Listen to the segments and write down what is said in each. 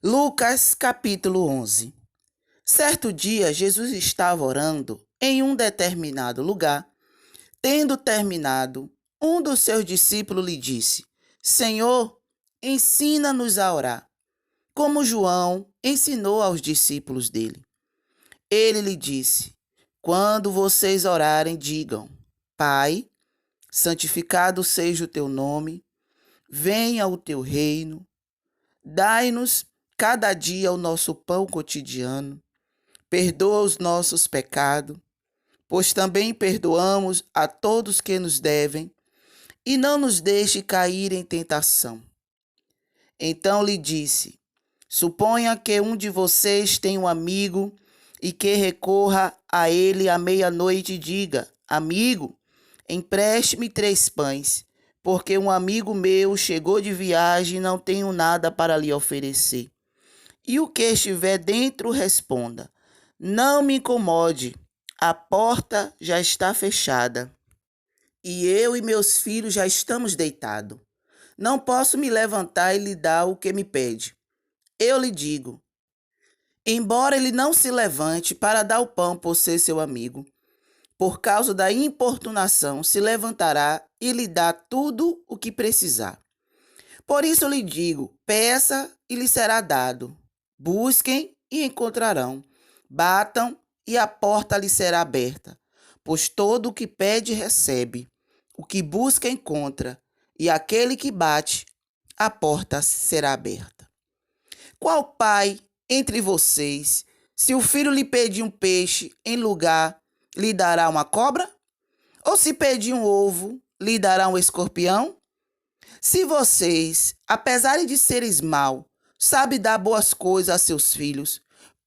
Lucas capítulo 11. Certo dia, Jesus estava orando em um determinado lugar. Tendo terminado, um dos seus discípulos lhe disse: Senhor, ensina-nos a orar, como João ensinou aos discípulos dele. Ele lhe disse: Quando vocês orarem, digam: Pai, santificado seja o teu nome, venha o teu reino, dai-nos cada dia o nosso pão cotidiano, perdoa os nossos pecados, pois também perdoamos a todos que nos devem, e não nos deixe cair em tentação. Então lhe disse: Suponha que um de vocês tem um amigo e que recorra a ele à meia-noite e diga: Amigo, empreste-me 3 pães, porque um amigo meu chegou de viagem e não tenho nada para lhe oferecer. E o que estiver dentro responda: Não me incomode, a porta já está fechada. E eu e meus filhos já estamos deitados. Não posso me levantar e lhe dar o que me pede. Eu lhe digo: embora ele não se levante para dar o pão por ser seu amigo, por causa da importunação se levantará e lhe dá tudo o que precisar. Por isso lhe digo: peça e lhe será dado. Busquem e encontrarão. Batam e a porta lhe será aberta. Pois todo o que pede recebe, o que busca encontra, e aquele que bate, a porta será aberta. Qual pai entre vocês, se o filho lhe pedir um peixe em lugar, lhe dará uma cobra? Ou se pedir um ovo, lhe dará um escorpião? Se vocês, apesar de seres maus, sabem dar boas coisas a seus filhos,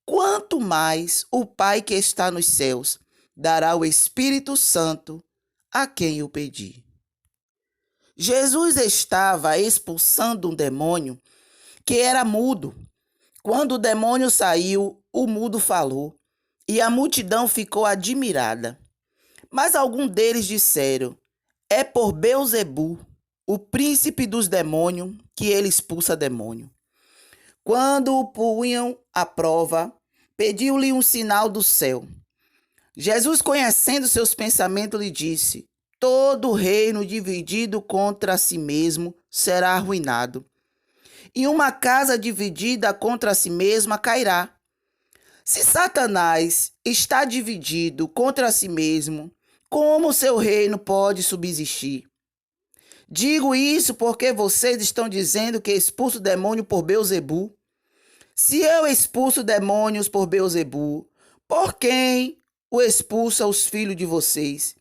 quanto mais o Pai que está nos céus dará o Espírito Santo a quem o pedir. Jesus estava expulsando um demônio que era mudo. Quando o demônio saiu, o mudo falou, e a multidão ficou admirada. Mas alguns deles disseram: é por Beelzebu, o príncipe dos demônios, que ele expulsa demônio. Quando o punham à prova, pediu-lhe um sinal do céu. Jesus, conhecendo seus pensamentos, lhe disse: todo reino dividido contra si mesmo será arruinado, e uma casa dividida contra si mesma cairá. Se Satanás está dividido contra si mesmo, como seu reino pode subsistir? Digo isso porque vocês estão dizendo que expulso o demônio por Beelzebu. Se eu expulso demônios por Beelzebu, por quem o expulsa os filhos de vocês?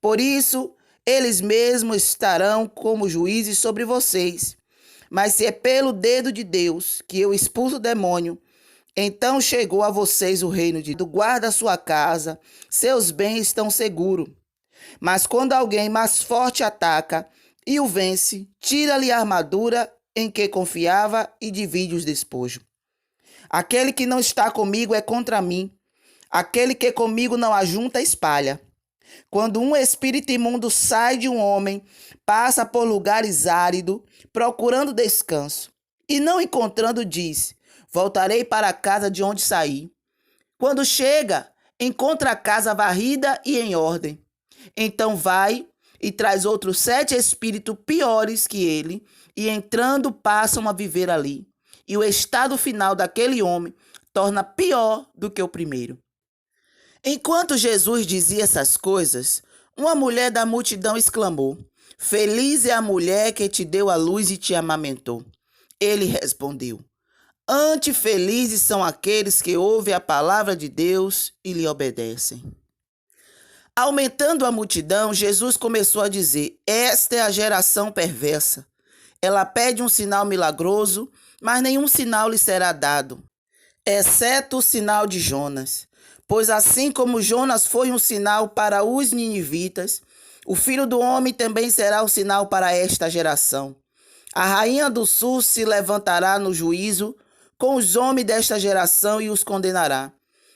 Por isso, eles mesmos estarão como juízes sobre vocês. Mas se é pelo dedo de Deus que eu expulso o demônio, então chegou a vocês o reino de Deus. Guarda sua casa, seus bens estão seguros. Mas quando alguém mais forte ataca e o vence, tira-lhe a armadura em que confiava e divide os despojos. Aquele que não está comigo é contra mim. Aquele que comigo não ajunta, espalha. Quando um espírito imundo sai de um homem, passa por lugares áridos, procurando descanso, e não encontrando, diz: voltarei para a casa de onde saí. Quando chega, encontra a casa varrida e em ordem. Então vai e traz outros 7 espíritos piores que ele, e entrando passam a viver ali. E o estado final daquele homem torna pior do que o primeiro. Enquanto Jesus dizia essas coisas, uma mulher da multidão exclamou: Feliz é a mulher que te deu a luz e te amamentou. Ele respondeu: Antefelizes são aqueles que ouvem a palavra de Deus e lhe obedecem. Aumentando a multidão, Jesus começou a dizer: esta é a geração perversa. Ela pede um sinal milagroso, mas nenhum sinal lhe será dado, exceto o sinal de Jonas. Pois assim como Jonas foi um sinal para os ninivitas, o Filho do Homem também será um sinal para esta geração. A rainha do sul se levantará no juízo com os homens desta geração e os condenará,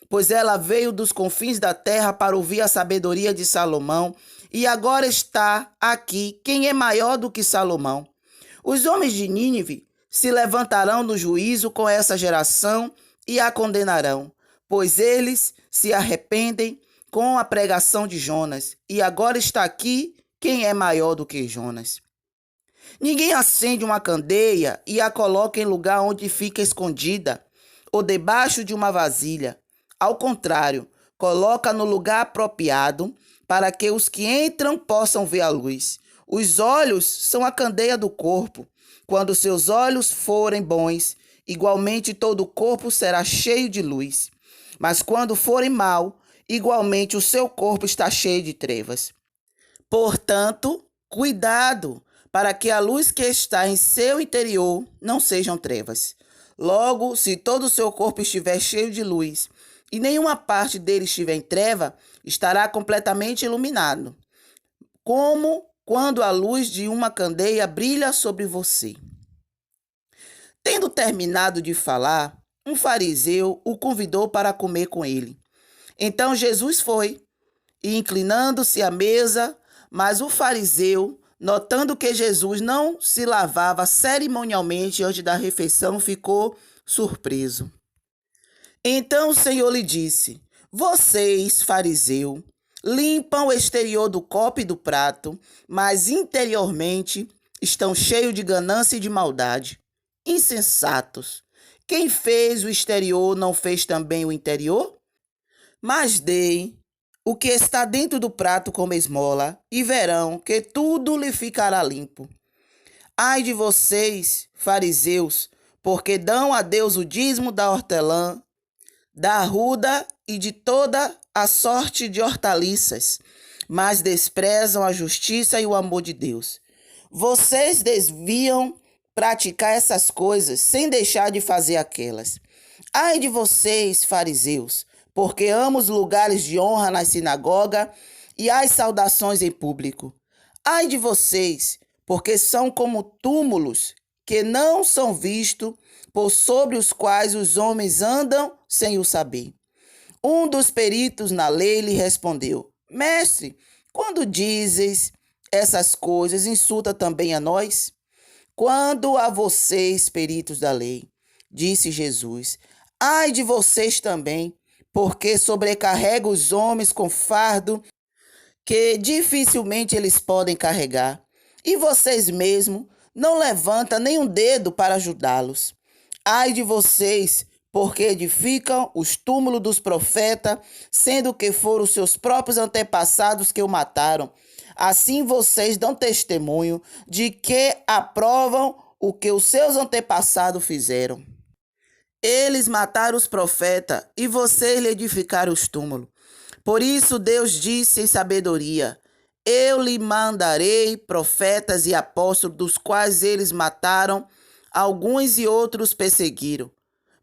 pois ela veio dos confins da terra para ouvir a sabedoria de Salomão, e agora está aqui quem é maior do que Salomão. Os homens de Nínive se levantarão no juízo com essa geração e a condenarão, pois eles se arrependem com a pregação de Jonas, e agora está aqui quem é maior do que Jonas. Ninguém acende uma candeia e a coloca em lugar onde fica escondida, ou debaixo de uma vasilha. Ao contrário, coloca no lugar apropriado, para que os que entram possam ver a luz. Os olhos são a candeia do corpo. Quando seus olhos forem bons, igualmente todo o corpo será cheio de luz. Mas quando forem mau, igualmente o seu corpo está cheio de trevas. Portanto, cuidado, para que a luz que está em seu interior não sejam trevas. Logo, se todo o seu corpo estiver cheio de luz, e nenhuma parte dele estiver em treva, estará completamente iluminado, como quando a luz de uma candeia brilha sobre você. Tendo terminado de falar, um fariseu o convidou para comer com ele. Então Jesus foi, e inclinando-se à mesa, mas o fariseu, notando que Jesus não se lavava cerimonialmente antes da refeição, ficou surpreso. Então o Senhor lhe disse: Vocês, fariseu, limpam o exterior do copo e do prato, mas interiormente estão cheios de ganância e de maldade. Insensatos! Quem fez o exterior não fez também o interior? Mas deem o que está dentro do prato como esmola, e verão que tudo lhe ficará limpo. Ai de vocês, fariseus, porque dão a Deus o dízimo da hortelã, da arruda e de toda a sorte de hortaliças, mas desprezam a justiça e o amor de Deus. Vocês desviam praticar essas coisas sem deixar de fazer aquelas. Ai de vocês, fariseus, porque amam os lugares de honra na sinagoga e as saudações em público. Ai de vocês, porque são como túmulos que não são vistos, por sobre os quais os homens andam sem o saber. Um dos peritos na lei lhe respondeu: Mestre, quando dizes essas coisas, insulta também a nós? Quando a vocês, peritos da lei, disse Jesus, ai de vocês também, porque sobrecarrega os homens com fardo que dificilmente eles podem carregar, e vocês mesmos não levantam nem um dedo para ajudá-los. Ai de vocês, porque edificam os túmulos dos profetas, sendo que foram os seus próprios antepassados que o mataram. Assim vocês dão testemunho de que aprovam o que os seus antepassados fizeram. Eles mataram os profetas e vocês lhe edificaram os túmulos. Por isso Deus disse em sabedoria: Eu lhe mandarei profetas e apóstolos, dos quais eles mataram, alguns e outros perseguiram.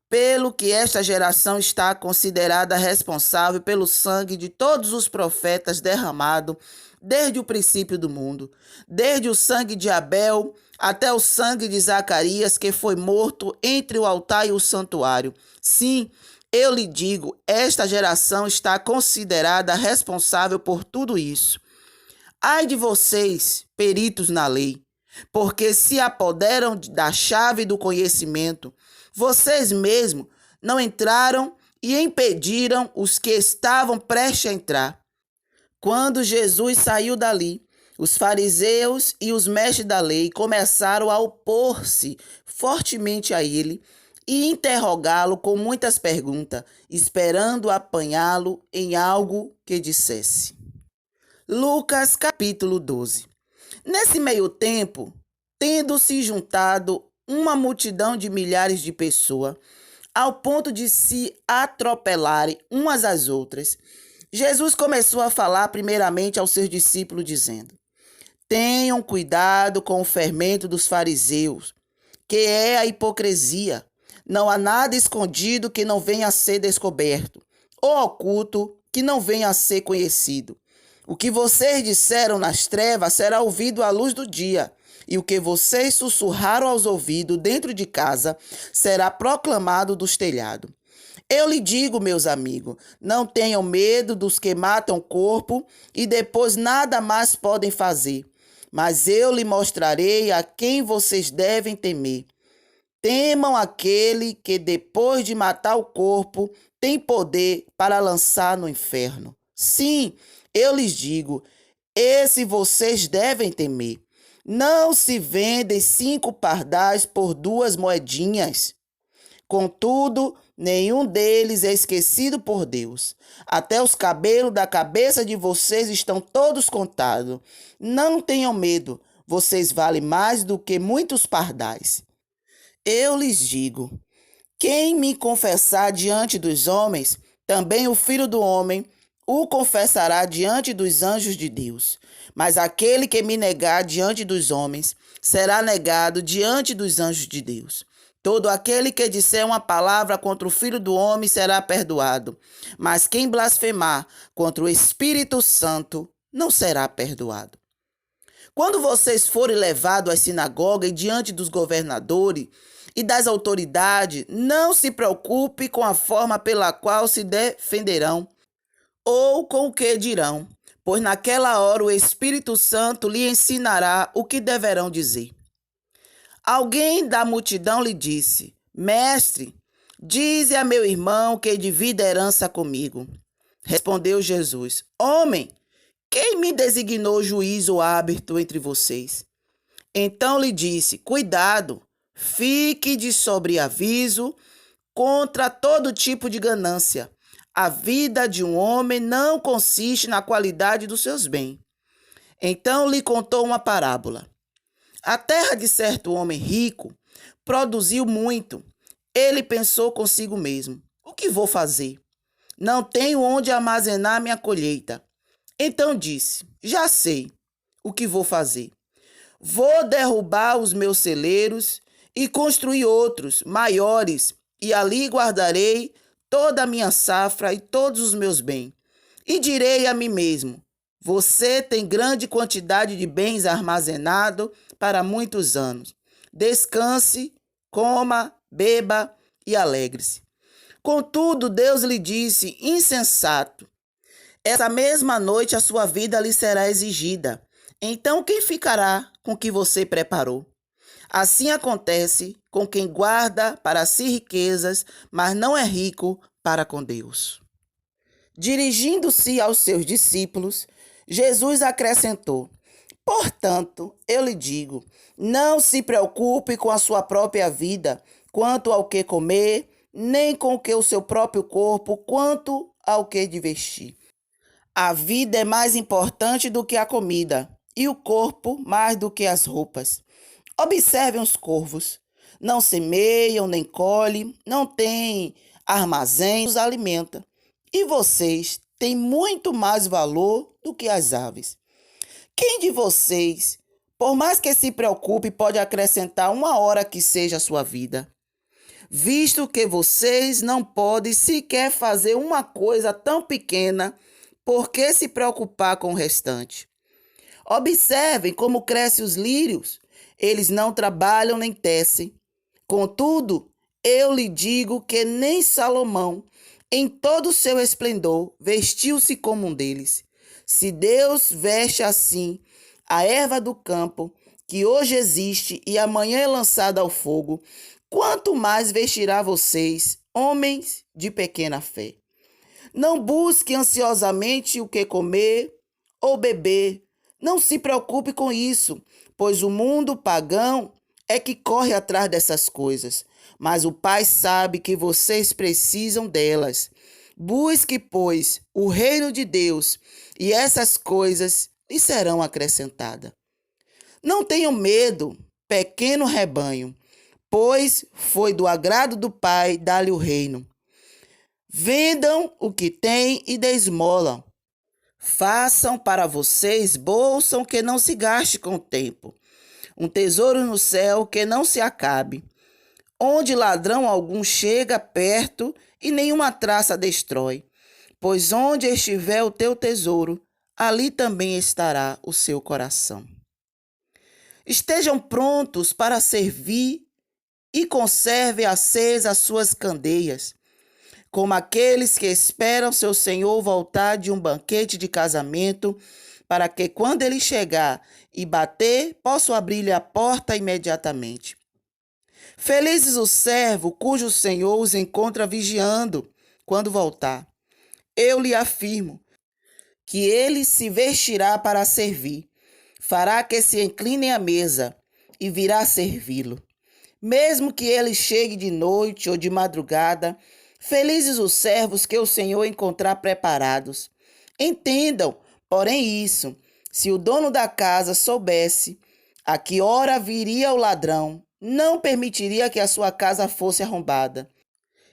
Pelo que esta geração está considerada responsável pelo sangue de todos os profetas derramado desde o princípio do mundo, desde o sangue de Abel até o sangue de Zacarias, que foi morto entre o altar e o santuário. Sim, eu lhe digo, esta geração está considerada responsável por tudo isso. Ai de vocês, peritos na lei, porque se apoderam da chave do conhecimento, vocês mesmos não entraram e impediram os que estavam prestes a entrar. Quando Jesus saiu dali, os fariseus e os mestres da lei começaram a opor-se fortemente a ele e interrogá-lo com muitas perguntas, esperando apanhá-lo em algo que dissesse. Lucas capítulo 12. Nesse meio tempo, tendo se juntado uma multidão de milhares de pessoas, ao ponto de se atropelarem umas às outras, Jesus começou a falar primeiramente aos seus discípulos, dizendo: Tenham cuidado com o fermento dos fariseus, que é a hipocrisia. Não há nada escondido que não venha a ser descoberto, ou oculto que não venha a ser conhecido. O que vocês disseram nas trevas será ouvido à luz do dia, e o que vocês sussurraram aos ouvidos dentro de casa será proclamado dos telhados. Eu lhe digo, meus amigos, não tenham medo dos que matam o corpo e depois nada mais podem fazer. Mas eu lhe mostrarei a quem vocês devem temer. Temam aquele que, depois de matar o corpo, tem poder para lançar no inferno. Sim, eu lhes digo, esse vocês devem temer. Não se vendem 5 pardais por 2 moedinhas. Contudo, nenhum deles é esquecido por Deus. Até os cabelos da cabeça de vocês estão todos contados. Não tenham medo, vocês valem mais do que muitos pardais. Eu lhes digo, quem me confessar diante dos homens, também o Filho do Homem o confessará diante dos anjos de Deus. Mas aquele que me negar diante dos homens, será negado diante dos anjos de Deus. Todo aquele que disser uma palavra contra o Filho do Homem será perdoado, mas quem blasfemar contra o Espírito Santo não será perdoado. Quando vocês forem levados às sinagogas e diante dos governadores e das autoridades, não se preocupe com a forma pela qual se defenderão ou com o que dirão, pois naquela hora o Espírito Santo lhe ensinará o que deverão dizer. Alguém da multidão lhe disse: Mestre, dize a meu irmão que divida a herança comigo. Respondeu Jesus: Homem, quem me designou juiz ou árbitro entre vocês? Então lhe disse: Cuidado, fique de sobreaviso contra todo tipo de ganância. A vida de um homem não consiste na qualidade dos seus bens. Então lhe contou uma parábola. A terra de certo homem rico produziu muito. Ele pensou consigo mesmo: o que vou fazer? Não tenho onde armazenar minha colheita. Então disse: já sei o que vou fazer. Vou derrubar os meus celeiros e construir outros, maiores, e ali guardarei toda a minha safra e todos os meus bens. E direi a mim mesmo: você tem grande quantidade de bens armazenado para muitos anos. Descanse, coma, beba e alegre-se. Contudo, Deus lhe disse: insensato, essa mesma noite a sua vida lhe será exigida. Então quem ficará com o que você preparou? Assim acontece com quem guarda para si riquezas, mas não é rico para com Deus. Dirigindo-se aos seus discípulos, Jesus acrescentou: portanto, eu lhe digo, não se preocupe com a sua própria vida, quanto ao que comer, nem com o que o seu próprio corpo, quanto ao que de vestir. A vida é mais importante do que a comida, e o corpo mais do que as roupas. Observem os corvos. Não semeiam, nem colhem, não têm armazém, os alimenta. E vocês têm muito mais valor do que as aves. Quem de vocês, por mais que se preocupe, pode acrescentar 1 hora que seja a sua vida? Visto que vocês não podem sequer fazer uma coisa tão pequena, por que se preocupar com o restante? Observem como crescem os lírios. Eles não trabalham nem tecem. Contudo, eu lhe digo que nem Salomão, em todo o seu esplendor, vestiu-se como um deles. Se Deus veste assim a erva do campo, que hoje existe e amanhã é lançada ao fogo, quanto mais vestirá vocês, homens de pequena fé. Não busque ansiosamente o que comer ou beber. Não se preocupe com isso, pois o mundo pagão é que corre atrás dessas coisas. Mas o Pai sabe que vocês precisam delas. Busque, pois, o reino de Deus, e essas coisas lhe serão acrescentadas. Não tenham medo, pequeno rebanho, pois foi do agrado do Pai dar-lhe o reino. Vendam o que têm e dê esmola. Façam para vocês bolsão que não se gaste com o tempo, um tesouro no céu que não se acabe, onde ladrão algum chega perto e nenhuma traça destrói. Pois onde estiver o teu tesouro, ali também estará o seu coração. Estejam prontos para servir e conservem acesas as suas candeias, como aqueles que esperam seu Senhor voltar de um banquete de casamento, para que quando ele chegar e bater, possam abrir-lhe a porta imediatamente. Felizes o servo cujo senhor os encontra vigiando quando voltar. Eu lhe afirmo que ele se vestirá para servir, fará que se inclinem à mesa e virá servi-lo. Mesmo que ele chegue de noite ou de madrugada, felizes os servos que o Senhor encontrar preparados. Entendam, porém, isso: se o dono da casa soubesse a que hora viria o ladrão, não permitiria que a sua casa fosse arrombada.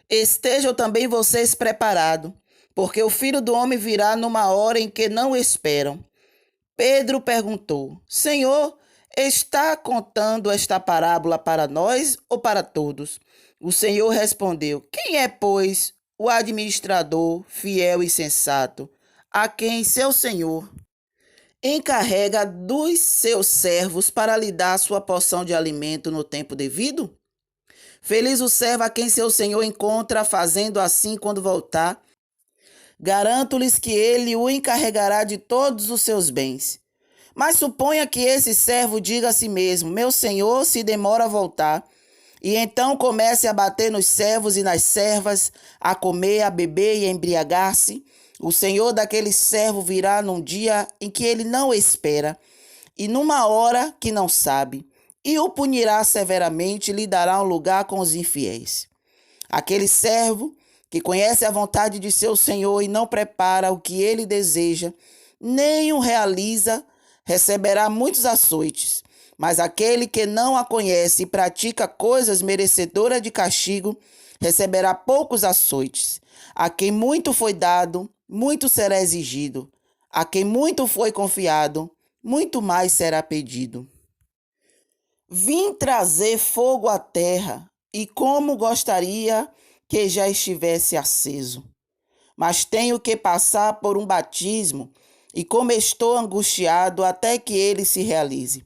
Estejam também vocês preparados, porque o Filho do Homem virá numa hora em que não esperam. Pedro perguntou: Senhor, está contando esta parábola para nós ou para todos? O Senhor respondeu: Quem é, pois, o administrador fiel e sensato, a quem seu senhor encarrega dos seus servos para lhe dar sua porção de alimento no tempo devido? Feliz o servo a quem seu senhor encontra fazendo assim quando voltar. Garanto-lhes que ele o encarregará de todos os seus bens. Mas suponha que esse servo diga a si mesmo: Meu senhor se demora a voltar. E então comece a bater nos servos e nas servas, a comer, a beber e a embriagar-se. O senhor daquele servo virá num dia em que ele não espera, e numa hora que não sabe, e o punirá severamente e lhe dará um lugar com os infiéis. Aquele servo que conhece a vontade de seu senhor e não prepara o que ele deseja, nem o realiza, receberá muitos açoites. Mas aquele que não a conhece e pratica coisas merecedoras de castigo, receberá poucos açoites. A quem muito foi dado, muito será exigido. A quem muito foi confiado, muito mais será pedido. Vim trazer fogo à terra, e como gostaria que já estivesse aceso. Mas tenho que passar por um batismo, e como estou angustiado até que ele se realize.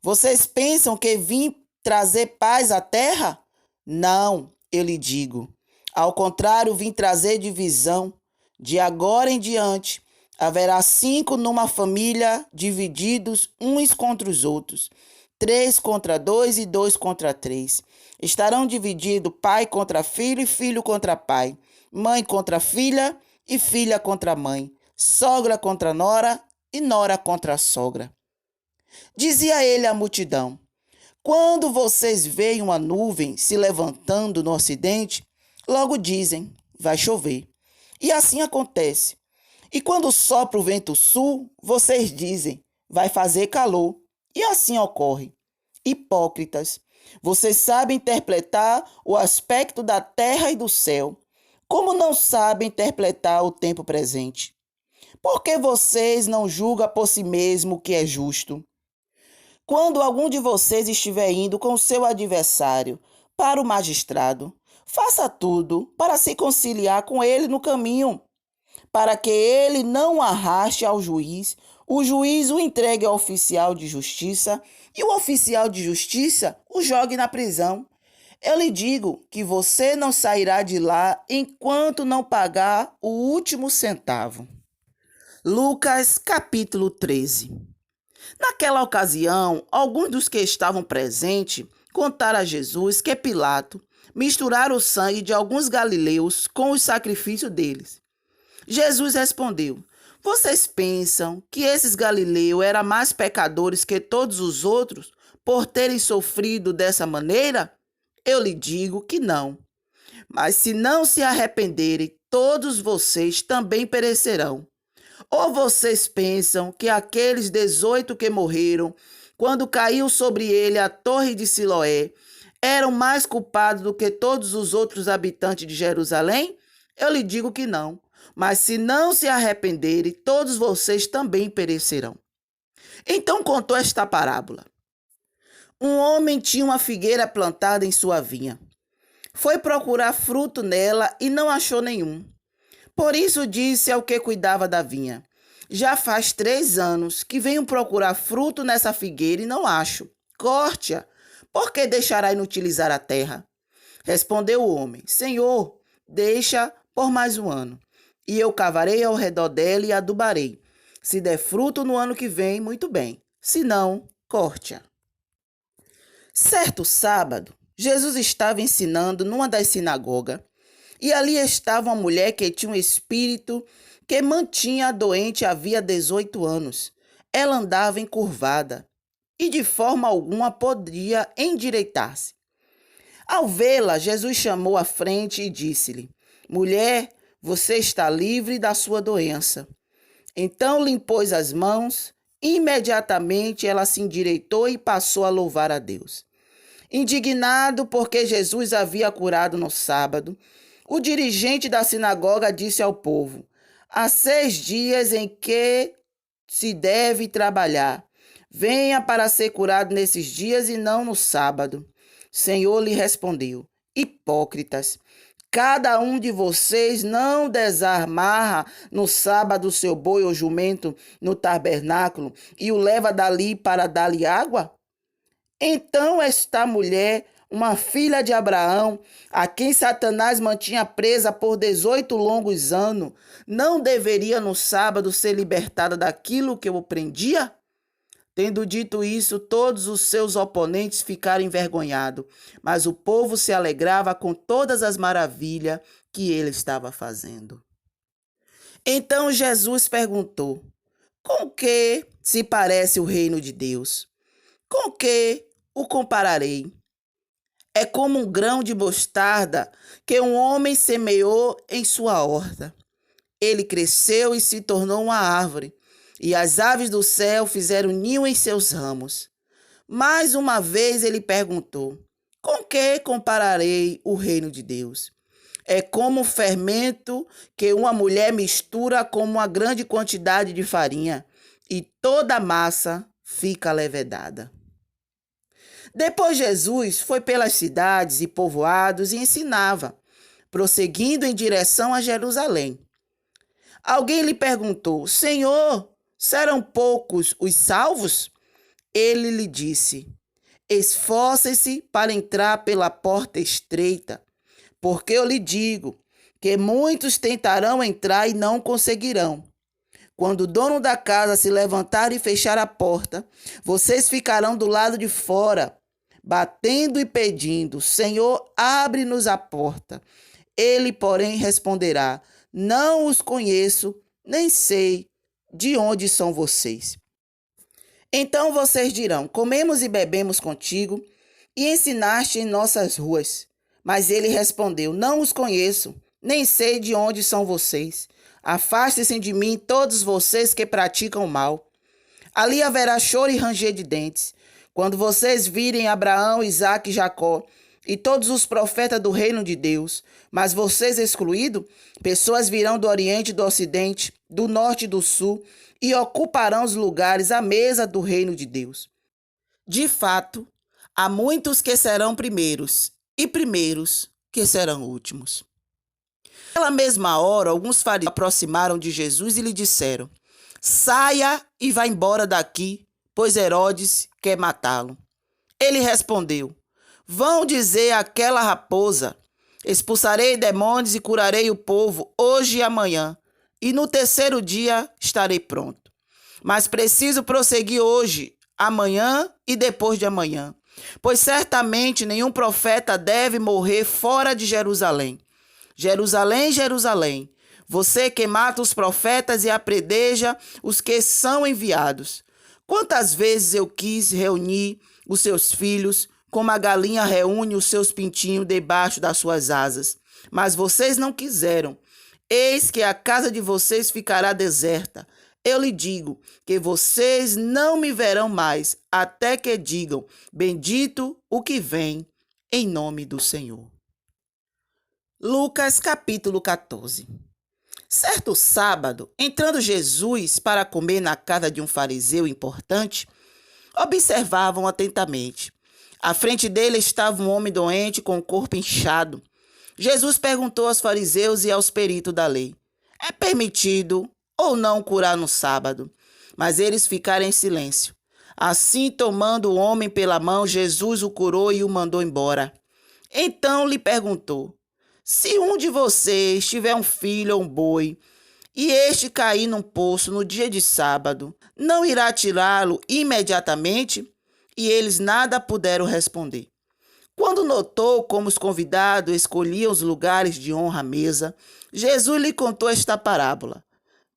Vocês pensam que vim trazer paz à terra? Não, eu lhe digo. Ao contrário, vim trazer divisão. De agora em diante, haverá 5 numa família, divididos uns contra os outros. 3 contra 2 e 2 contra 3. Estarão divididos pai contra filho e filho contra pai. Mãe contra filha e filha contra mãe. Sogra contra nora e nora contra sogra. Dizia ele à multidão: Quando vocês veem uma nuvem se levantando no ocidente, logo dizem: vai chover. E assim acontece. E quando sopra o vento sul, vocês dizem: vai fazer calor. E assim ocorre. Hipócritas, vocês sabem interpretar o aspecto da terra e do céu, como não sabem interpretar o tempo presente. Por que vocês não julgam por si mesmo o que é justo? Quando algum de vocês estiver indo com o seu adversário para o magistrado, faça tudo para se conciliar com ele no caminho, para que ele não o arraste ao juiz, o juiz o entregue ao oficial de justiça e o oficial de justiça o jogue na prisão. Eu lhe digo que você não sairá de lá enquanto não pagar o último centavo. Lucas capítulo 13. Naquela ocasião, alguns dos que estavam presentes contaram a Jesus que Pilato misturara o sangue de alguns galileus com os sacrifícios deles. Jesus respondeu: Vocês pensam que esses galileus eram mais pecadores que todos os outros por terem sofrido dessa maneira? Eu lhe digo que não. Mas se não se arrependerem, todos vocês também perecerão. Ou vocês pensam que aqueles 18 que morreram, quando caiu sobre ele a torre de Siloé, eram mais culpados do que todos os outros habitantes de Jerusalém? Eu lhe digo que não. Mas se não se arrependerem, todos vocês também perecerão. Então contou esta parábola. Um homem tinha uma figueira plantada em sua vinha. Foi procurar fruto nela e não achou nenhum. Por isso disse ao que cuidava da vinha: Já faz 3 anos que venho procurar fruto nessa figueira e não acho. Corte-a, porque deixará inutilizar a terra? Respondeu o homem: Senhor, deixa por mais um ano, e eu cavarei ao redor dela e adubarei. Se der fruto no ano que vem, muito bem. Se não, corte-a. Certo sábado, Jesus estava ensinando numa das sinagogas, e ali estava uma mulher que tinha um espírito que mantinha a doente havia 18 anos. Ela andava encurvada e de forma alguma podia endireitar-se. Ao vê-la, Jesus chamou à frente e disse-lhe: Mulher, você está livre da sua doença. Então lhe impôs as mãos, imediatamente ela se endireitou e passou a louvar a Deus. Indignado porque Jesus havia curado no sábado, o dirigente da sinagoga disse ao povo: Há 6 dias em que se deve trabalhar. Venha para ser curado nesses dias e não no sábado. Senhor lhe respondeu: Hipócritas, cada um de vocês não desamarra no sábado seu boi ou jumento no tabernáculo e o leva dali para dar-lhe água? Então esta mulher, uma filha de Abraão, a quem Satanás mantinha presa por 18 longos anos, não deveria no sábado ser libertada daquilo que o prendia? Tendo dito isso, todos os seus oponentes ficaram envergonhados, mas o povo se alegrava com todas as maravilhas que ele estava fazendo. Então Jesus perguntou: Com que se parece o reino de Deus? Com que o compararei? É como um grão de mostarda que um homem semeou em sua horta. Ele cresceu e se tornou uma árvore, e as aves do céu fizeram ninho em seus ramos. Mais uma vez ele perguntou: Com que compararei o reino de Deus? É como um fermento que uma mulher mistura com uma grande quantidade de farinha, e toda a massa fica levedada. Depois Jesus foi pelas cidades e povoados e ensinava, prosseguindo em direção a Jerusalém. Alguém lhe perguntou: Senhor, serão poucos os salvos? Ele lhe disse: Esforcem-se para entrar pela porta estreita, porque eu lhe digo que muitos tentarão entrar e não conseguirão. Quando o dono da casa se levantar e fechar a porta, vocês ficarão do lado de fora, batendo e pedindo: Senhor, abre-nos a porta. Ele, porém, responderá: Não os conheço, nem sei de onde são vocês. Então vocês dirão: Comemos e bebemos contigo e ensinaste em nossas ruas. Mas ele respondeu: Não os conheço, nem sei de onde são vocês. Afastem-se de mim todos vocês que praticam o mal. Ali haverá choro e ranger de dentes, quando vocês virem Abraão, Isaque e Jacó e todos os profetas do reino de Deus, mas vocês excluídos, pessoas virão do Oriente e do Ocidente, do Norte e do Sul, e ocuparão os lugares à mesa do reino de Deus. De fato, há muitos que serão primeiros, e primeiros que serão últimos. Naquela mesma hora, alguns fariseus aproximaram de Jesus e lhe disseram: Saia e vá embora daqui, pois Herodes quer matá-lo. Ele respondeu: Vão dizer àquela raposa: Expulsarei demônios e curarei o povo hoje e amanhã, e no terceiro dia estarei pronto. Mas preciso prosseguir hoje, amanhã e depois de amanhã, pois certamente nenhum profeta deve morrer fora de Jerusalém. Jerusalém, Jerusalém, você que mata os profetas e apredeja os que são enviados. Quantas vezes eu quis reunir os seus filhos, como a galinha reúne os seus pintinhos debaixo das suas asas, mas vocês não quiseram. Eis que a casa de vocês ficará deserta. Eu lhe digo que vocês não me verão mais, até que digam: Bendito o que vem, em nome do Senhor. Lucas capítulo 14. Certo sábado, entrando Jesus para comer na casa de um fariseu importante, observavam atentamente. À frente dele estava um homem doente com o corpo inchado. Jesus perguntou aos fariseus e aos peritos da lei: É permitido ou não curar no sábado? Mas eles ficaram em silêncio. Assim, tomando o homem pela mão, Jesus o curou e o mandou embora. Então lhe perguntou: Se um de vocês tiver um filho ou um boi, e este cair num poço no dia de sábado, não irá tirá-lo imediatamente? E eles nada puderam responder. Quando notou como os convidados escolhiam os lugares de honra à mesa, Jesus lhe contou esta parábola.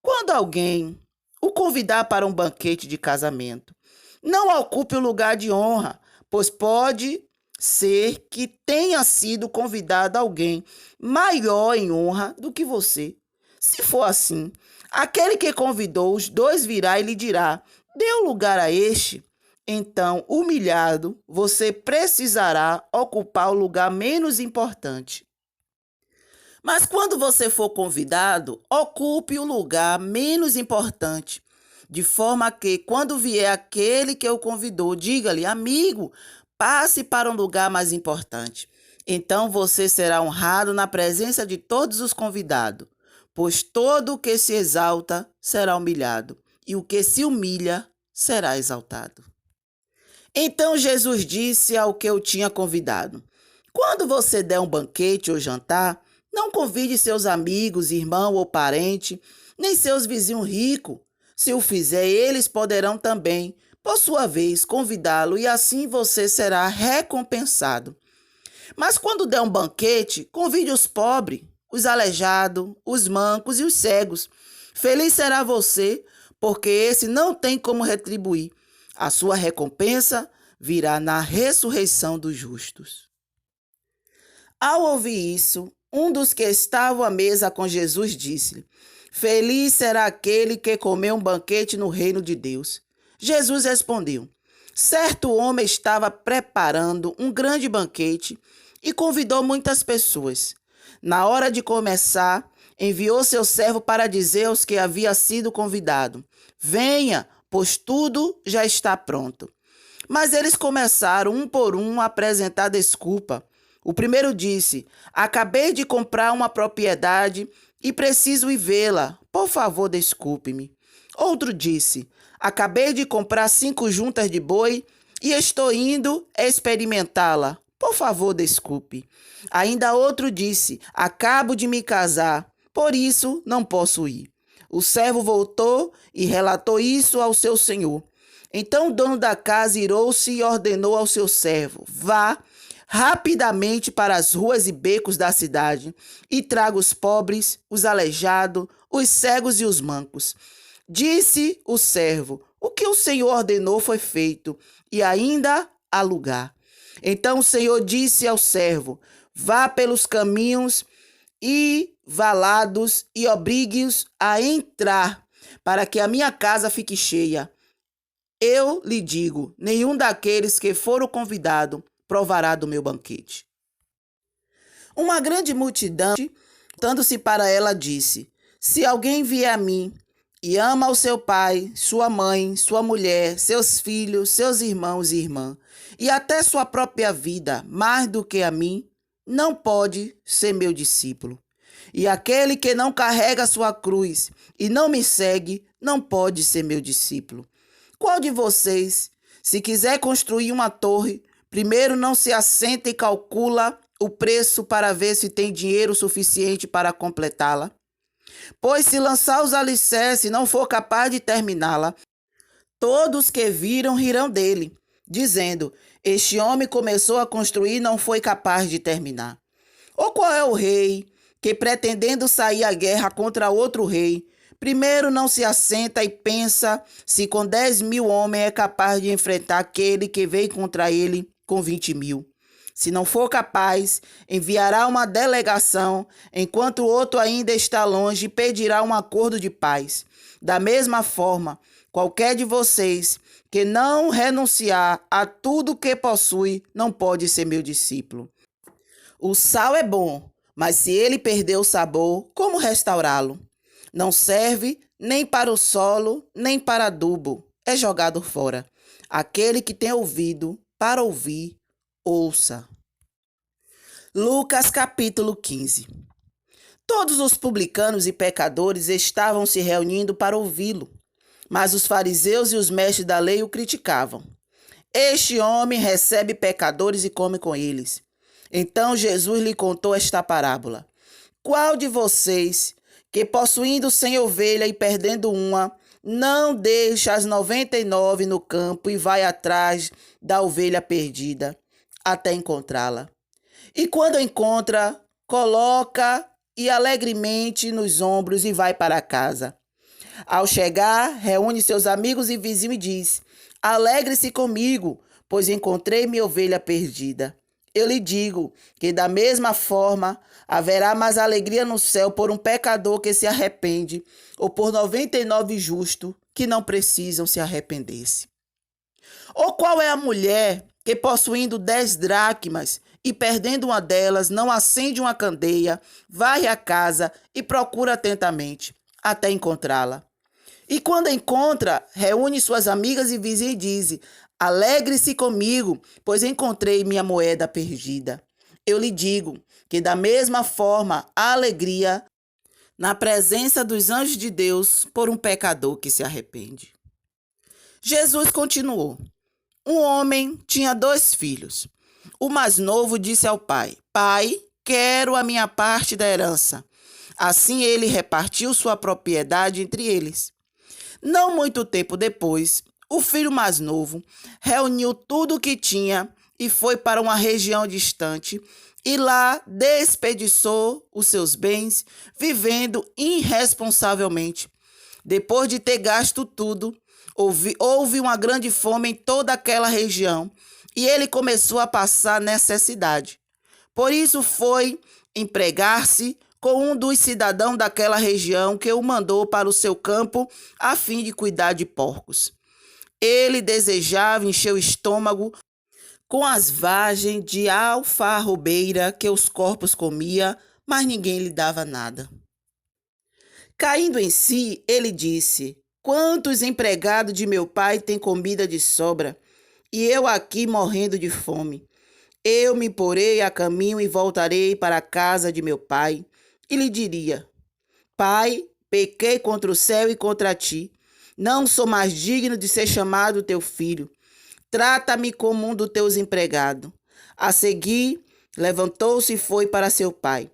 Quando alguém o convidar para um banquete de casamento, não ocupe o lugar de honra, pois pode ser que tenha sido convidado alguém maior em honra do que você. Se for assim, aquele que convidou os dois virá e lhe dirá: dê o lugar a este. Então, humilhado, você precisará ocupar o lugar menos importante. Mas quando você for convidado, ocupe o lugar menos importante, de forma que, quando vier aquele que o convidou, diga-lhe: amigo, passe para um lugar mais importante. Então você será honrado na presença de todos os convidados, pois todo o que se exalta será humilhado, e o que se humilha será exaltado. Então Jesus disse ao que o tinha convidado: quando você der um banquete ou jantar, não convide seus amigos, irmão ou parente, nem seus vizinhos ricos. Se o fizer, eles poderão também, por sua vez, convidá-lo, e assim você será recompensado. Mas quando der um banquete, convide os pobres, os aleijados, os mancos e os cegos. Feliz será você, porque esse não tem como retribuir. A sua recompensa virá na ressurreição dos justos. Ao ouvir isso, um dos que estavam à mesa com Jesus disse-lhe: feliz será aquele que comer um banquete no reino de Deus. Jesus respondeu: certo homem estava preparando um grande banquete e convidou muitas pessoas. Na hora de começar, enviou seu servo para dizer aos que havia sido convidado: venha, pois tudo já está pronto. Mas eles começaram, um por um, a apresentar desculpa. O primeiro disse: acabei de comprar uma propriedade e preciso ir vê-la. Por favor, desculpe-me. Outro disse: acabei de comprar 5 juntas de boi e estou indo experimentá-la. Por favor, desculpe. Ainda outro disse: acabo de me casar, por isso não posso ir. O servo voltou e relatou isso ao seu senhor. Então o dono da casa irou-se e ordenou ao seu servo: vá rapidamente para as ruas e becos da cidade e traga os pobres, os aleijados, os cegos e os mancos. Disse o servo: o que o Senhor ordenou foi feito, e ainda há lugar. Então o Senhor disse ao servo: vá pelos caminhos e valados e obrigue-os a entrar, para que a minha casa fique cheia. Eu lhe digo: nenhum daqueles que foram convidados provará do meu banquete. Uma grande multidão, voltando-se para ela, disse: se alguém vier a mim e ama o seu pai, sua mãe, sua mulher, seus filhos, seus irmãos e irmãs, e até sua própria vida, mais do que a mim, não pode ser meu discípulo. E aquele que não carrega sua cruz e não me segue, não pode ser meu discípulo. Qual de vocês, se quiser construir uma torre, primeiro não se assenta e calcula o preço para ver se tem dinheiro suficiente para completá-la? Pois se lançar os alicerces e não for capaz de terminá-la, todos que viram rirão dele, dizendo: este homem começou a construir e não foi capaz de terminar. Ou qual é o rei que, pretendendo sair à guerra contra outro rei, primeiro não se assenta e pensa se com 10.000 homens é capaz de enfrentar aquele que veio contra ele com 20.000? Se não for capaz, enviará uma delegação, enquanto o outro ainda está longe, e pedirá um acordo de paz. Da mesma forma, qualquer de vocês que não renunciar a tudo que possui, não pode ser meu discípulo. O sal é bom, mas se ele perder o sabor, como restaurá-lo? Não serve nem para o solo, nem para adubo, é jogado fora. Aquele que tem ouvido para ouvir, ouça. Lucas capítulo 15. Todos os publicanos e pecadores estavam se reunindo para ouvi-lo, mas os fariseus e os mestres da lei o criticavam. Este homem recebe pecadores e come com eles. Então Jesus lhe contou esta parábola: qual de vocês, que possuindo 100 ovelhas e perdendo uma, não deixa as 99 no campo e vai atrás da ovelha perdida, até encontrá-la. E quando encontra, coloca e alegremente nos ombros e vai para casa. Ao chegar, reúne seus amigos e vizinhos e diz: Alegre-se comigo, pois encontrei minha ovelha perdida. Eu lhe digo que, da mesma forma, haverá mais alegria no céu por um pecador que se arrepende, ou por 99 justos que não precisam se arrepender-se. Ou qual é a mulher que, possuindo 10 dracmas e perdendo uma delas, não acende uma candeia, varre a casa e procura atentamente, até encontrá-la? E quando encontra, reúne suas amigas e vizinhas e diz: Alegre-se comigo, pois encontrei minha moeda perdida. Eu lhe digo que, da mesma forma, há alegria na presença dos anjos de Deus por um pecador que se arrepende. Jesus continuou. Um homem tinha 2 filhos. O mais novo disse ao pai: Pai, quero a minha parte da herança. Assim ele repartiu sua propriedade entre eles. Não muito tempo depois, o filho mais novo reuniu tudo o que tinha e foi para uma região distante e lá desperdiçou os seus bens, vivendo irresponsavelmente. Depois de ter gasto tudo, houve uma grande fome em toda aquela região e ele começou a passar necessidade. Por isso foi empregar-se com um dos cidadãos daquela região que o mandou para o seu campo a fim de cuidar de porcos. Ele desejava encher o estômago com as vagens de alfarrobeira que os corpos comia, mas ninguém lhe dava nada. Caindo em si, ele disse: Quantos empregados de meu pai têm comida de sobra, e eu aqui morrendo de fome? Eu me porei a caminho e voltarei para a casa de meu pai, e lhe diria: Pai, pequei contra o céu e contra ti. Não sou mais digno de ser chamado teu filho. Trata-me como um dos teus empregados. A seguir, levantou-se e foi para seu pai.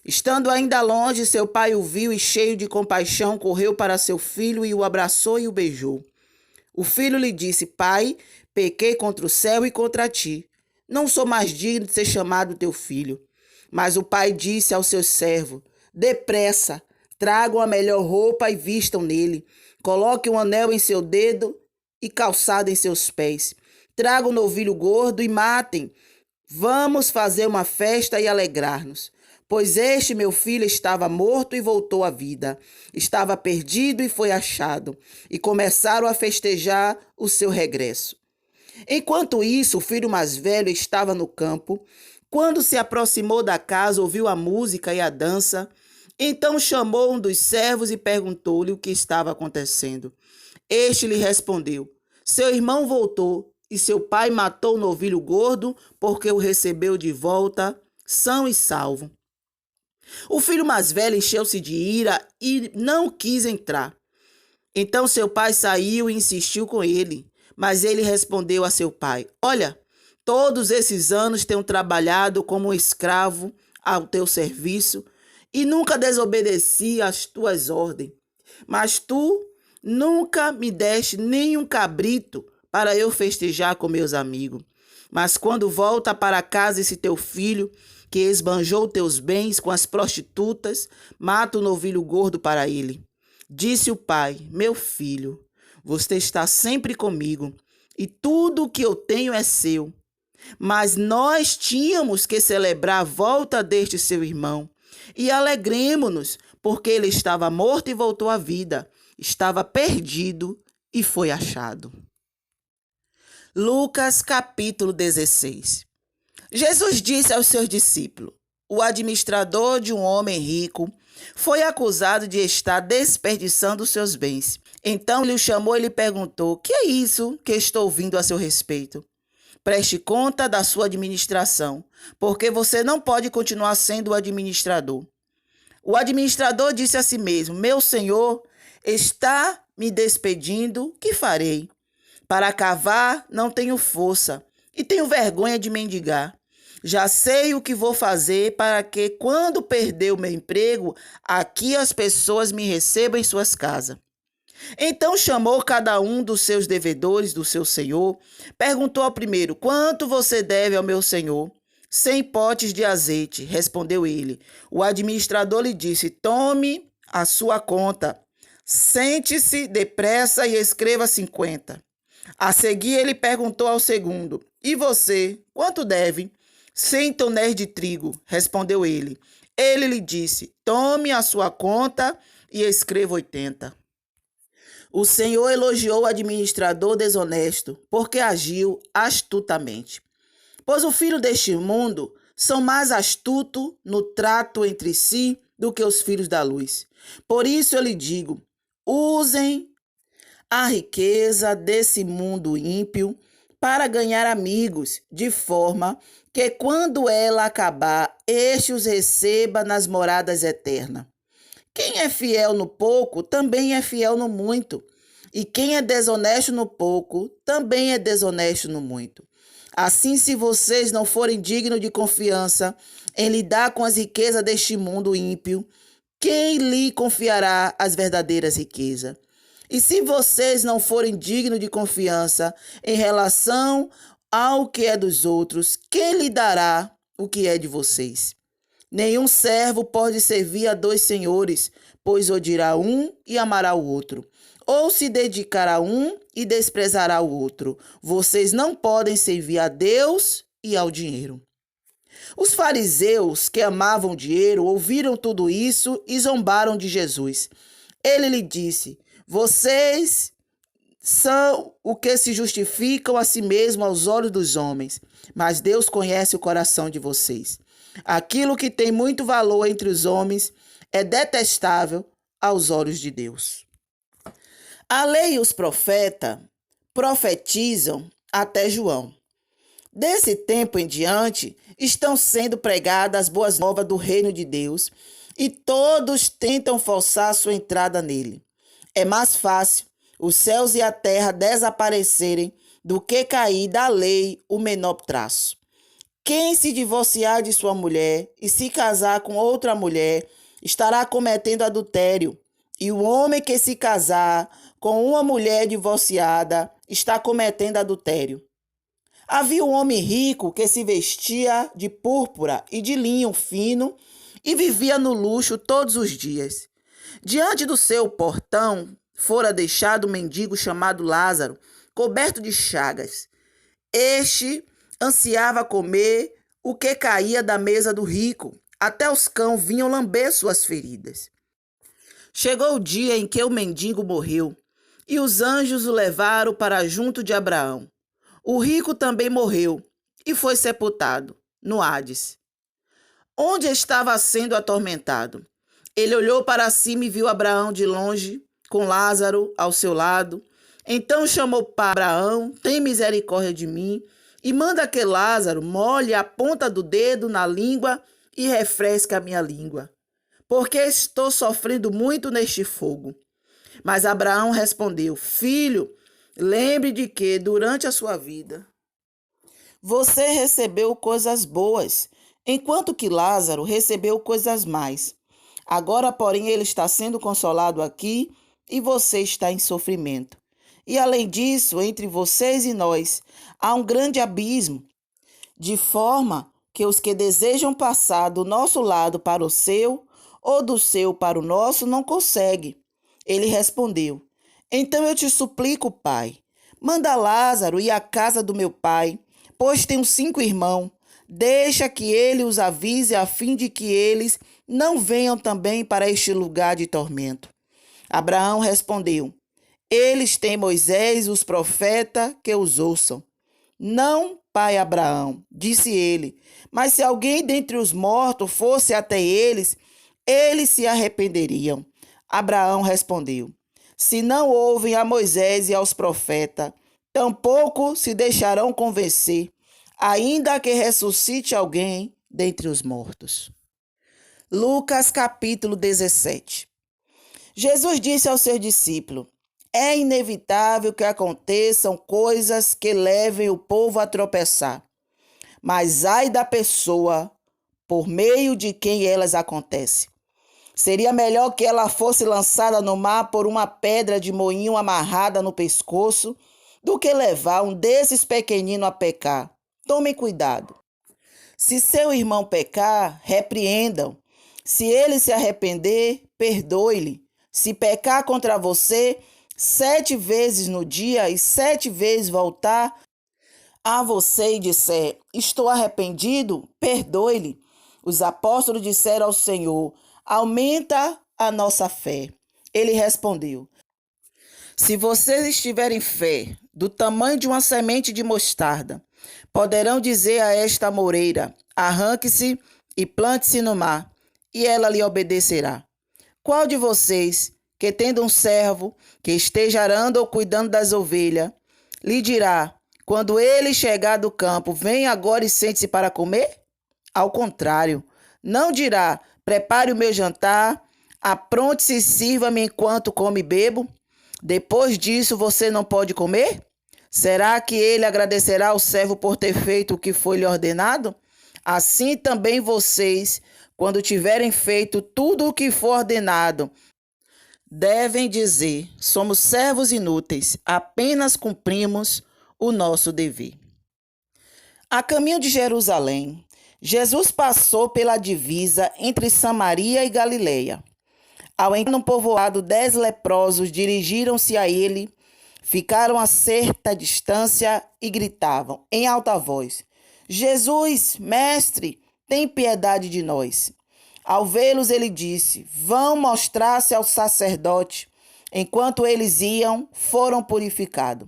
Estando ainda longe, seu pai o viu e, cheio de compaixão, correu para seu filho e o abraçou e o beijou. O filho lhe disse: Pai, pequei contra o céu e contra ti. Não sou mais digno de ser chamado teu filho. Mas o pai disse ao seu servo: Depressa, tragam a melhor roupa e vistam nele. Coloquem um anel em seu dedo e calçado em seus pés. Tragam um novilho gordo e matem. Vamos fazer uma festa e alegrar-nos. Pois este meu filho estava morto e voltou à vida. Estava perdido e foi achado. E começaram a festejar o seu regresso. Enquanto isso, o filho mais velho estava no campo. Quando se aproximou da casa, ouviu a música e a dança. Então chamou um dos servos e perguntou-lhe o que estava acontecendo. Este lhe respondeu: Seu irmão voltou e seu pai matou o novilho gordo porque o recebeu de volta, são e salvo. O filho mais velho encheu-se de ira e não quis entrar. Então seu pai saiu e insistiu com ele. Mas ele respondeu a seu pai: Olha, todos esses anos tenho trabalhado como um escravo ao teu serviço e nunca desobedeci às tuas ordens. Mas tu nunca me deste nem um cabrito para eu festejar com meus amigos. Mas quando volta para casa esse teu filho, que esbanjou teus bens com as prostitutas, mata o novilho gordo para ele. Disse o pai: Meu filho, você está sempre comigo e tudo o que eu tenho é seu. Mas nós tínhamos que celebrar a volta deste seu irmão e alegremo-nos, porque ele estava morto e voltou à vida, estava perdido e foi achado. Lucas capítulo 16. Jesus disse aos seus discípulos: O administrador de um homem rico foi acusado de estar desperdiçando seus bens. Então ele o chamou e lhe perguntou: Que é isso que estou ouvindo a seu respeito? Preste conta da sua administração, porque você não pode continuar sendo o administrador. O administrador disse a si mesmo: Meu senhor está me despedindo, que farei? Para cavar não tenho força e tenho vergonha de mendigar. Já sei o que vou fazer para que, quando perder o meu emprego, aqui as pessoas me recebam em suas casas. Então chamou cada um dos seus devedores do seu senhor, perguntou ao primeiro: quanto você deve ao meu senhor? 100 potes de azeite, respondeu ele. O administrador lhe disse: tome a sua conta. Sente-se depressa e escreva 50. A seguir, ele perguntou ao segundo: e você, quanto deve? 100 tonéis de trigo, respondeu ele. Ele lhe disse: tome a sua conta e escreva 80. O Senhor elogiou o administrador desonesto, porque agiu astutamente. Pois os filhos deste mundo são mais astutos no trato entre si do que os filhos da luz. Por isso eu lhe digo: usem a riqueza desse mundo ímpio para ganhar amigos, de forma que, quando ela acabar, este os receba nas moradas eternas. Quem é fiel no pouco, também é fiel no muito. E quem é desonesto no pouco, também é desonesto no muito. Assim, se vocês não forem dignos de confiança em lidar com as riquezas deste mundo ímpio, quem lhe confiará as verdadeiras riquezas? E se vocês não forem dignos de confiança em relação ao que é dos outros, quem lhe dará o que é de vocês? Nenhum servo pode servir a dois senhores, pois odiará um e amará o outro, ou se dedicará a um e desprezará o outro. Vocês não podem servir a Deus e ao dinheiro. Os fariseus, que amavam o dinheiro, ouviram tudo isso e zombaram de Jesus. Ele lhe disse: vocês são o que se justificam a si mesmo aos olhos dos homens, mas Deus conhece o coração de vocês. Aquilo que tem muito valor entre os homens é detestável aos olhos de Deus. A lei e os profetas profetizam até João. Desse tempo em diante, estão sendo pregadas as boas novas do reino de Deus e todos tentam forçar sua entrada nele. É mais fácil os céus e a terra desaparecerem do que cair da lei o menor traço. Quem se divorciar de sua mulher e se casar com outra mulher estará cometendo adultério, e o homem que se casar com uma mulher divorciada está cometendo adultério. Havia um homem rico que se vestia de púrpura e de linho fino e vivia no luxo todos os dias. Diante do seu portão fora deixado um mendigo chamado Lázaro, coberto de chagas. Este ansiava comer o que caía da mesa do rico. Até os cães vinham lamber suas feridas. Chegou o dia em que o mendigo morreu, e os anjos o levaram para junto de Abraão. O rico também morreu e foi sepultado no Hades, onde estava sendo atormentado. Ele olhou para cima e viu Abraão de longe, com Lázaro ao seu lado. Então chamou para Abraão: tem misericórdia de mim e manda que Lázaro molhe a ponta do dedo na língua e refresque a minha língua, porque estou sofrendo muito neste fogo. Mas Abraão respondeu: filho, lembre de que, durante a sua vida, você recebeu coisas boas, enquanto que Lázaro recebeu coisas más. Agora, porém, ele está sendo consolado aqui e você está em sofrimento. E, além disso, entre vocês e nós, há um grande abismo, de forma que os que desejam passar do nosso lado para o seu, ou do seu para o nosso, não conseguem. Ele respondeu: então eu te suplico, pai, manda Lázaro ir à casa do meu pai, pois tenho 5 irmãos. Deixa que ele os avise, a fim de que eles não venham também para este lugar de tormento. Abraão respondeu: eles têm Moisés e os profetas, que os ouçam. Não, pai Abraão, disse ele, mas se alguém dentre os mortos fosse até eles se arrependeriam. Abraão respondeu: se não ouvem a Moisés e aos profetas, tampouco se deixarão convencer, ainda que ressuscite alguém dentre os mortos. Lucas capítulo 17. Jesus disse aos seus discípulos: é inevitável que aconteçam coisas que levem o povo a tropeçar, mas ai da pessoa por meio de quem elas acontecem. Seria melhor que ela fosse lançada no mar por uma pedra de moinho amarrada no pescoço do que levar um desses pequeninos a pecar. Tomem cuidado. Se seu irmão pecar, repreendam. Se ele se arrepender, perdoe-lhe. Se pecar contra você 7 vezes no dia e 7 vezes voltar a você e disser, estou arrependido, perdoe-lhe. Os apóstolos disseram ao Senhor, aumenta a nossa fé. Ele respondeu, se vocês estiverem fé do tamanho de uma semente de mostarda, poderão dizer a esta moreira, arranque-se e plante-se no mar, e ela lhe obedecerá. Qual de vocês, que tendo um servo, que esteja arando ou cuidando das ovelhas, lhe dirá, quando ele chegar do campo, vem agora e sente-se para comer? Ao contrário, não dirá, prepare o meu jantar, apronte-se e sirva-me enquanto como e bebo. Depois disso você não pode comer? Será que ele agradecerá ao servo por ter feito o que foi lhe ordenado? Assim também vocês, quando tiverem feito tudo o que for ordenado, devem dizer, somos servos inúteis, apenas cumprimos o nosso dever. A caminho de Jerusalém, Jesus passou pela divisa entre Samaria e Galileia. Ao entrar no povoado, 10 leprosos dirigiram-se a ele, ficaram a certa distância e gritavam em alta voz, Jesus, mestre, tem piedade de nós. Ao vê-los, ele disse, vão mostrar-se ao sacerdote. Enquanto eles iam, foram purificados.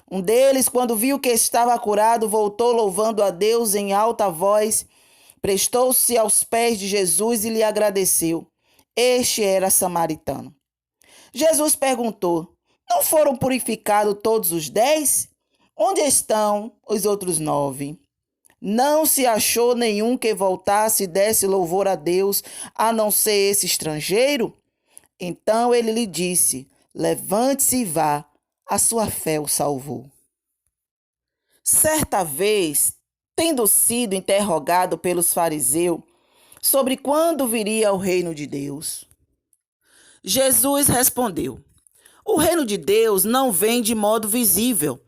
Um deles, quando viu que estava curado, voltou louvando a Deus em alta voz, prestou-se aos pés de Jesus e lhe agradeceu. Este era samaritano. Jesus perguntou, não foram purificados todos os 10? Onde estão os outros 9? Não se achou nenhum que voltasse e desse louvor a Deus, a não ser esse estrangeiro? Então ele lhe disse, levante-se e vá, a sua fé o salvou. Certa vez, tendo sido interrogado pelos fariseus sobre quando viria o reino de Deus, Jesus respondeu, o reino de Deus não vem de modo visível,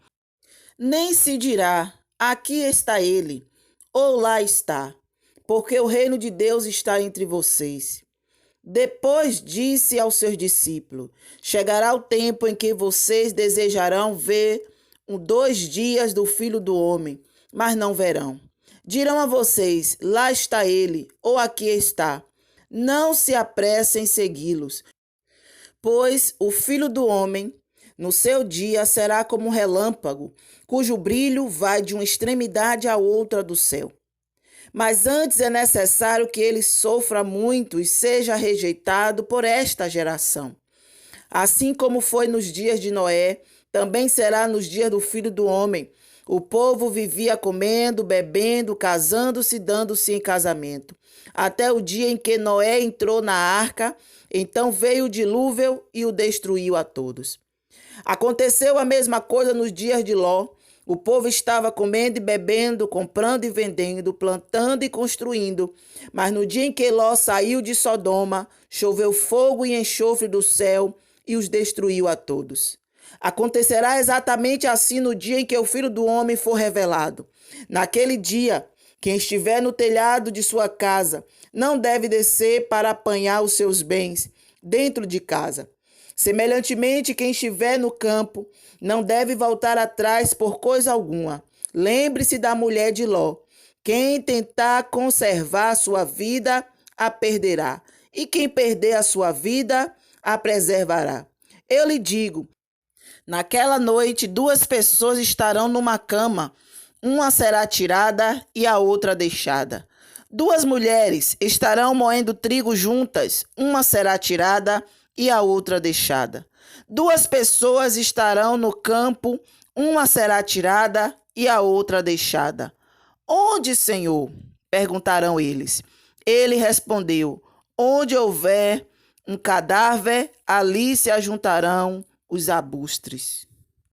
nem se dirá, aqui está ele, ou lá está, porque o reino de Deus está entre vocês. Depois disse aos seus discípulos, chegará o tempo em que vocês desejarão ver 2 dias do Filho do Homem, mas não verão. Dirão a vocês, lá está ele, ou aqui está. Não se apressem em segui-los, pois o Filho do Homem, no seu dia, será como um relâmpago, cujo brilho vai de uma extremidade à outra do céu. Mas antes é necessário que ele sofra muito e seja rejeitado por esta geração. Assim como foi nos dias de Noé, também será nos dias do Filho do Homem. O povo vivia comendo, bebendo, casando-se, dando-se em casamento, até o dia em que Noé entrou na arca, então veio o dilúvio e o destruiu a todos. Aconteceu a mesma coisa nos dias de Ló. O povo estava comendo e bebendo, comprando e vendendo, plantando e construindo. Mas no dia em que Ló saiu de Sodoma, choveu fogo e enxofre do céu e os destruiu a todos. Acontecerá exatamente assim no dia em que o Filho do Homem for revelado. Naquele dia, quem estiver no telhado de sua casa não deve descer para apanhar os seus bens dentro de casa. Semelhantemente, quem estiver no campo não deve voltar atrás por coisa alguma. Lembre-se da mulher de Ló. Quem tentar conservar a sua vida, a perderá. E quem perder a sua vida, a preservará. Eu lhe digo, naquela noite 2 pessoas estarão numa cama. Uma será tirada e a outra deixada. 2 mulheres estarão moendo trigo juntas. Uma será tirada e a outra deixada. 2 pessoas estarão no campo, uma será tirada e a outra deixada. Onde, Senhor? Perguntarão eles. Ele respondeu, onde houver um cadáver, ali se ajuntarão os arbustos.